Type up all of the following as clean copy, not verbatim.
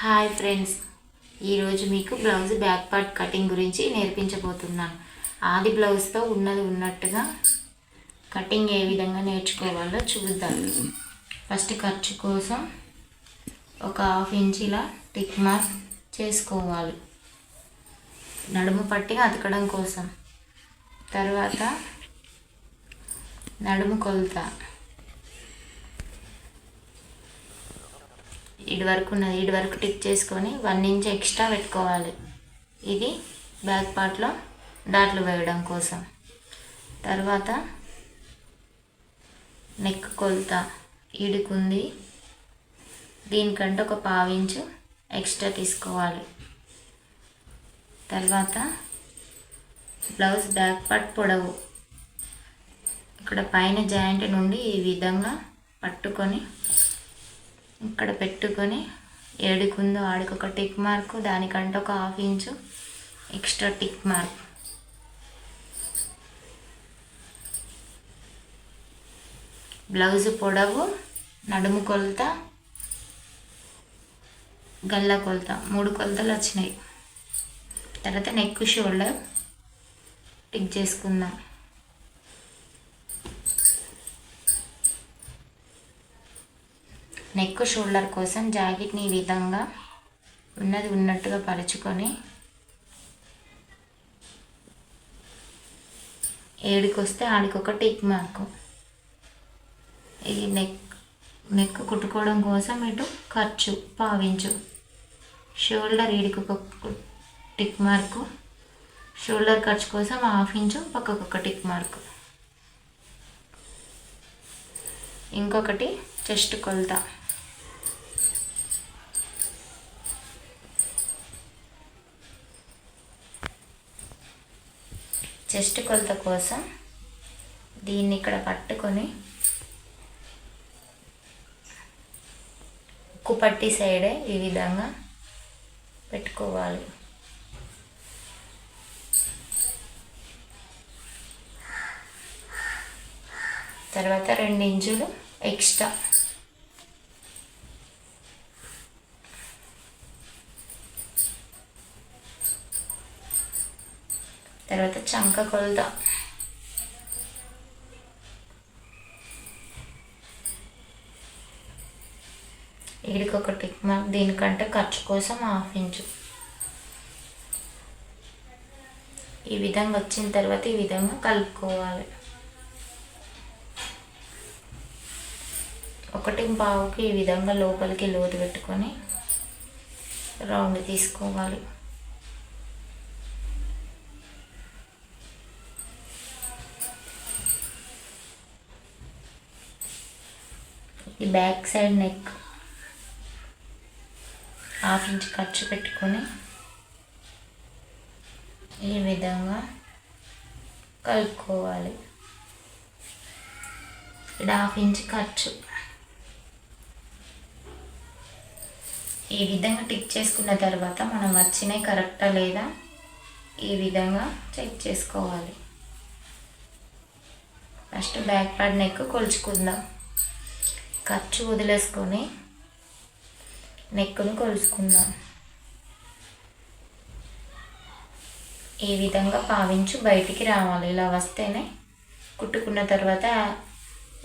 Hi friends, ఈరోజు మీకు blouse back part cutting గురించి నేర్పించబోతున్నాను. ఆది బ్లౌజ్తో ఉన్నట్టుగా కటింగ్ ఏ విధంగా నేర్చుకోవాలో చూద్దాం. ఫస్ట్ ఖర్చు కోసం ఒక 1/2 ఇంచ్ టిక్ మార్క్ చేసుకోవాలి, నడుము పట్టి అతకడం కోసం. తర్వాత నడుము కొలత ఇటు వరకు టిక్ చేసుకొని 1 ఇంచ్ ఎక్స్ట్రా పెట్టుకోవాలి. ఇది బ్యాక్ పార్ట్లో డాట్లు వేయడం కోసం. తర్వాత నెక్ కొలత ఈడుకుంది, దీనికంటే ఒక 1/2 ఇంచు ఎక్స్ట్రా తీసుకోవాలి. తర్వాత బ్లౌజ్ బ్యాక్ పార్ట్ పొడవు ఇక్కడ పైన జాయింట్ నుండి ఈ విధంగా పట్టుకొని ఇక్కడ పెట్టుకొని ఏడుకుందో ఆడికొక టిక్ మార్క్, దానికంటే ఒక 1/2 inch extra tick mark. Blouse పొడవు, నడుము కొలత, గల్ల కొలత 3 కొలతలు వచ్చినాయి. తర్వాత నెక్ షోల్డర్ టిక్ చేసుకుందాం. నెక్ షోల్డర్ కోసం జాకెట్ని ఈ విధంగా ఉన్నట్టుగా పరుచుకొని ఏడుకొస్తే ఆడికొక టిక్ మార్క్. ఈ నెక్ కుట్టుకోవడం కోసం ఇటు ఖర్చు 1/2 ఇంచు, షోల్డర్ ఈడికొక టిక్ మార్కు, షోల్డర్ ఖర్చు కోసం 1/2 ఇంచు పక్కకొక టిక్ మార్క్. ఇంకొకటి చెస్ట్ కొలత. చెస్ట్ కొలత కోసం దీన్ని ఇక్కడ పట్టుకొని కుపట్టి సైడే ఈ విధంగా పెట్టుకోవాలి. తర్వాత 2 ఇంచులు ఎక్స్ట్రా. తర్వాత చంక కొలత ఈడికొక టిక్ మార్క్, దీనికంటే ఖర్చు కోసం 1/2 ఇంచు. ఈ విధంగా వచ్చిన తర్వాత ఈ విధంగా కలుపుకోవాలి. 1.5కి ఈ విధంగా లోపలికి లోతు పెట్టుకొని రౌండ్ తీసుకోవాలి. ఈ బ్యాక్ సైడ్ నెక్ 1/2 ఇంచ్ ఖర్చు పెట్టుకొని ఈ విధంగా కలుపుకోవాలి. ఇక్కడ 1/2 ఇంచ్ ఖర్చు. ఈ విధంగా టిక్ చేసుకున్న తర్వాత మనం వచ్చినాయి కరెక్టా లేదా ఈ విధంగా చెక్ చేసుకోవాలి. ఫస్ట్ బ్యాక్ పార్ట్ నెక్ కొలుచుకుందాం. ఖర్చు వదిలేసుకొని నెక్ను కొలుచుకుందాం. ఈ విధంగా 1/2 ఇంచు బయటికి రావాలి. ఇలా వస్తేనే కుట్టుకున్న తర్వాత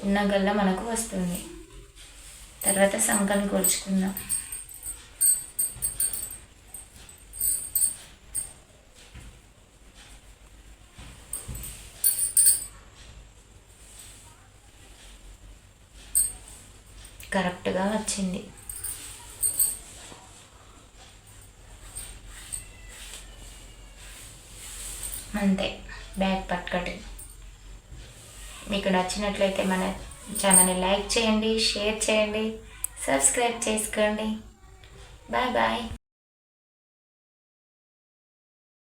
ఉన్న గల్ల మనకు వస్తుంది. తర్వాత సంకని కొలుచుకుందాం. కరెక్ట్గా వచ్చింది. అంతే బ్యాక్ పార్ట్ కటింగ్. మీకు నచ్చినట్లయితే మన ఛానల్ని లైక్ చేయండి, షేర్ చేయండి, సబ్స్క్రైబ్ చేసుకోండి. Bye bye.